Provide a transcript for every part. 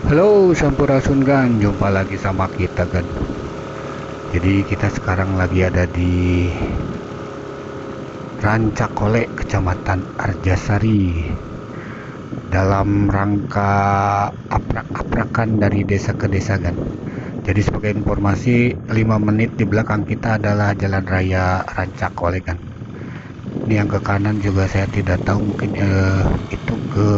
Halo Sampurasun, jumpa lagi sama kita kan. Jadi kita sekarang lagi ada di Rancakole, Kecamatan Arjasari, dalam rangka aprak-aprakan dari desa ke desa kan. Jadi sebagai informasi, 5 menit di belakang kita adalah jalan raya Rancakole kan. Ini yang ke kanan juga saya tidak tahu, mungkin itu ke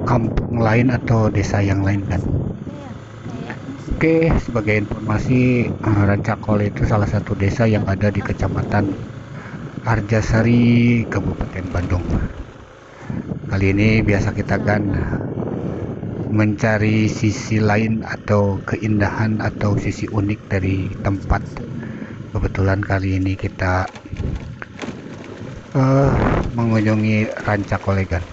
kampung lain atau desa yang lain kan. Oke, sebagai informasi, Rancakol itu salah satu desa yang ada di Kecamatan Arjasari, Kabupaten Bandung. Kali ini biasa kita kan mencari sisi lain atau keindahan atau sisi unik dari tempat. Kebetulan kali ini kita uh, mengunjungi Rancakol kan.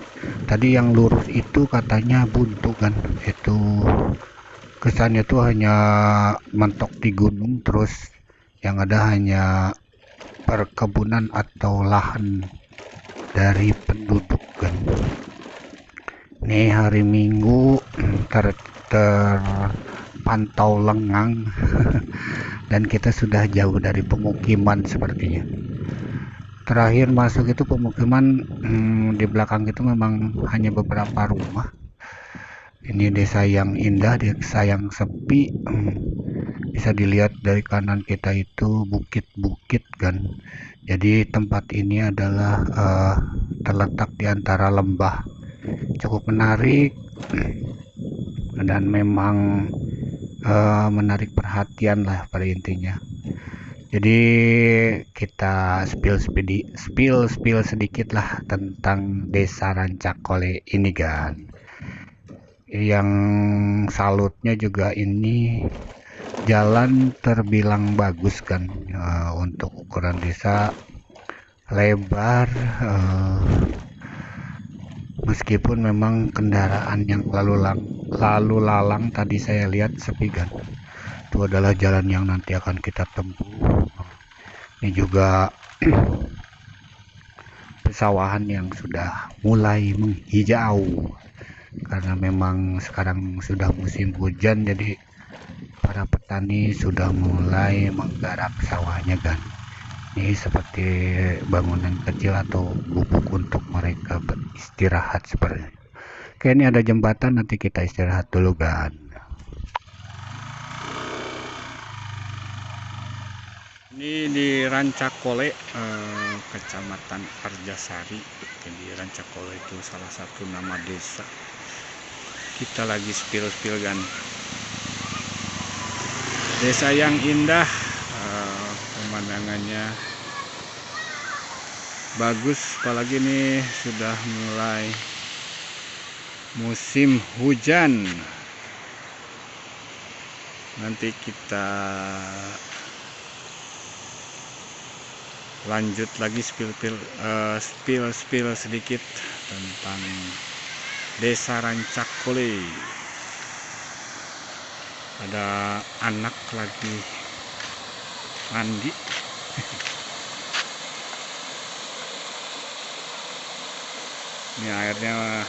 Tadi yang lurus itu katanya buntu kan, itu kesannya tuh hanya mentok di gunung, terus yang ada hanya perkebunan atau lahan dari penduduk kan. Nih hari Minggu terpantau lengang dan kita sudah jauh dari pemukiman sepertinya. Terakhir masuk itu pemukiman, di belakang itu memang hanya beberapa rumah. Ini desa yang indah, desa yang sepi. Bisa dilihat dari kanan kita itu bukit-bukit kan. Jadi tempat ini adalah terletak di antara lembah, cukup menarik dan memang menarik perhatian lah pada intinya. Jadi kita spill sedikit lah tentang desa Rancakole ini kan. Yang salutnya juga ini jalan terbilang bagus kan, untuk ukuran desa lebar, meskipun memang kendaraan yang lalu lalang tadi saya lihat sepi kan. Itu adalah jalan yang nanti akan kita tempuh. Ini juga pesawahan yang sudah mulai menghijau karena memang sekarang sudah musim hujan, jadi para petani sudah mulai menggarap sawahnya kan. Ini seperti bangunan kecil atau gubuk untuk mereka beristirahat seperti. Oke, ini ada jembatan, nanti kita istirahat dulu kan. Ini di Rancakole, Kecamatan Arjasari. Jadi Rancakole itu salah satu nama desa. Kita lagi spill kan. Desa yang indah, pemandangannya bagus, apalagi ini sudah mulai musim hujan. Nanti kita lanjut lagi spill sedikit tentang desa Rancakole. Ada anak lagi mandi. Ini airnya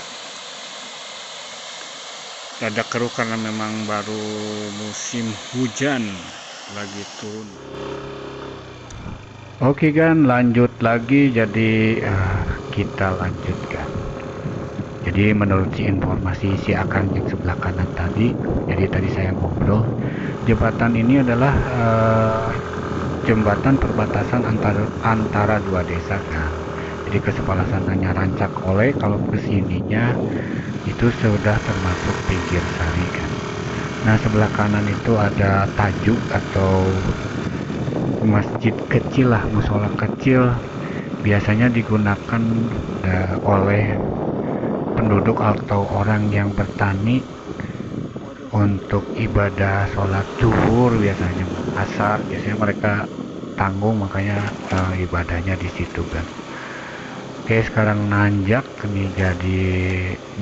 rada keruh karena memang baru musim hujan lagi turun. Oke kan, lanjut lagi. Jadi kita lanjutkan. Jadi menurut informasi si Akang yang sebelah kanan tadi, jadi tadi saya ngobrol, jembatan ini adalah jembatan perbatasan antara dua desa kan. Jadi ke sebelah sananya Rancakole, kalau ke sininya itu sudah termasuk pinggir sari kan. Nah sebelah kanan itu ada tajuk atau masjid kecil lah, musola kecil, biasanya digunakan oleh penduduk atau orang yang bertani untuk ibadah sholat zuhur, biasanya asar, biasanya mereka tanggung, makanya ibadahnya di situ kan. Oke, sekarang nanjak nih, jadi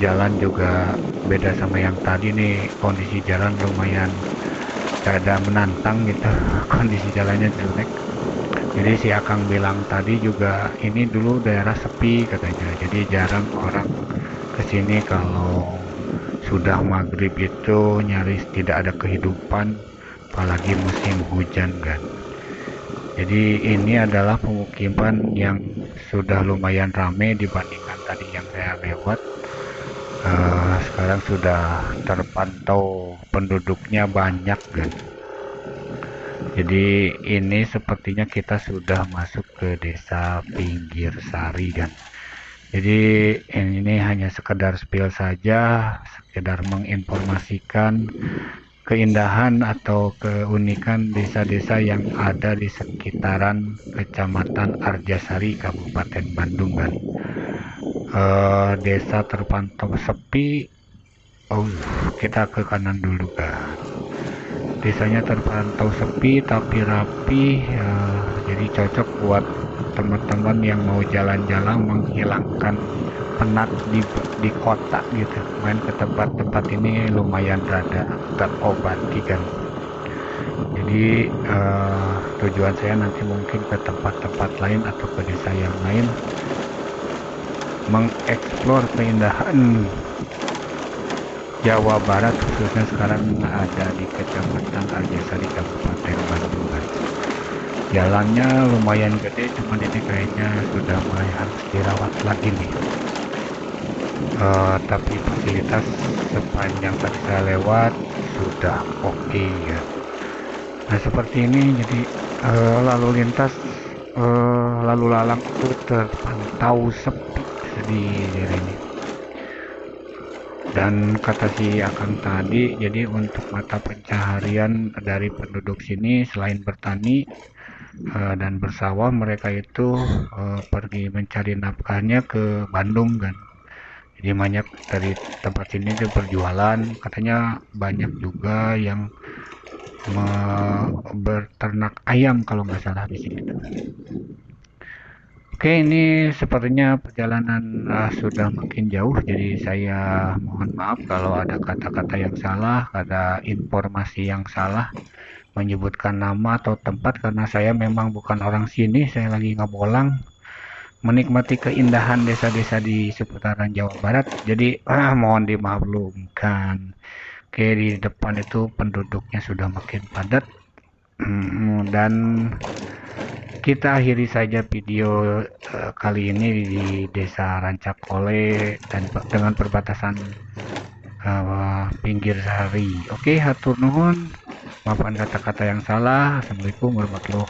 jalan juga beda sama yang tadi nih, kondisi jalan lumayan rada menantang gitu. Kondisi jalannya jelek. Jadi si Akang bilang tadi juga ini dulu daerah sepi katanya, jadi jarang orang kesini kalau sudah maghrib itu nyaris tidak ada kehidupan, apalagi musim hujan kan. Jadi ini adalah pemukiman yang sudah lumayan ramai dibandingkan tadi yang saya lewat. Sekarang sudah terpantau penduduknya banyak kan. Jadi ini sepertinya kita sudah masuk ke desa Pinggir Sari kan. Jadi ini hanya sekedar spill saja, sekedar menginformasikan keindahan atau keunikan desa-desa yang ada di sekitaran Kecamatan Arjasari, Kabupaten Bandung kan. Desa terpantau sepi. Oh, kita ke kanan dulu kan. Desanya terpantau sepi tapi rapi, jadi cocok buat teman-teman yang mau jalan-jalan menghilangkan penat di kota gitu. Main ke tempat-tempat ini lumayan rada terobati kan. Jadi tujuan saya nanti mungkin ke tempat-tempat lain atau ke desa yang lain, mengeksplor keindahan Jawa Barat, khususnya sekarang ada di Kecamatan Arjasari, Kabupaten Bandung. Jalannya lumayan gede, cuman ini kayaknya sudah mulai harus dirawat lagi nih. Tapi fasilitas sepanjang tadi saya lewat sudah oke ya. Nah seperti ini, jadi lalu lintas, lalu lalang itu terpantau sepi di daerah ini. Dan kata si Akang tadi, jadi untuk mata pencaharian dari penduduk sini selain bertani dan bersawah, mereka itu pergi mencari nafkahnya ke Bandung kan. Jadi banyak dari tempat sini itu berjualan, katanya banyak juga yang berternak ayam kalau nggak salah di sini. Oke, ini sepertinya perjalanan sudah makin jauh, jadi saya mohon maaf kalau ada kata-kata yang salah, ada informasi yang salah, menyebutkan nama atau tempat, karena saya memang bukan orang sini, saya lagi ngabolang, menikmati keindahan desa-desa di seputaran Jawa Barat, jadi mohon dimaklumkan. Oke, di depan itu penduduknya sudah makin padat, dan kita akhiri saja video kali ini di Desa Rancakole dan dengan perbatasan Pinggir Sari. Oke, hatur nuhun. Maafkan kata-kata yang salah. Assalamualaikum warahmatullahi wabarakatuh.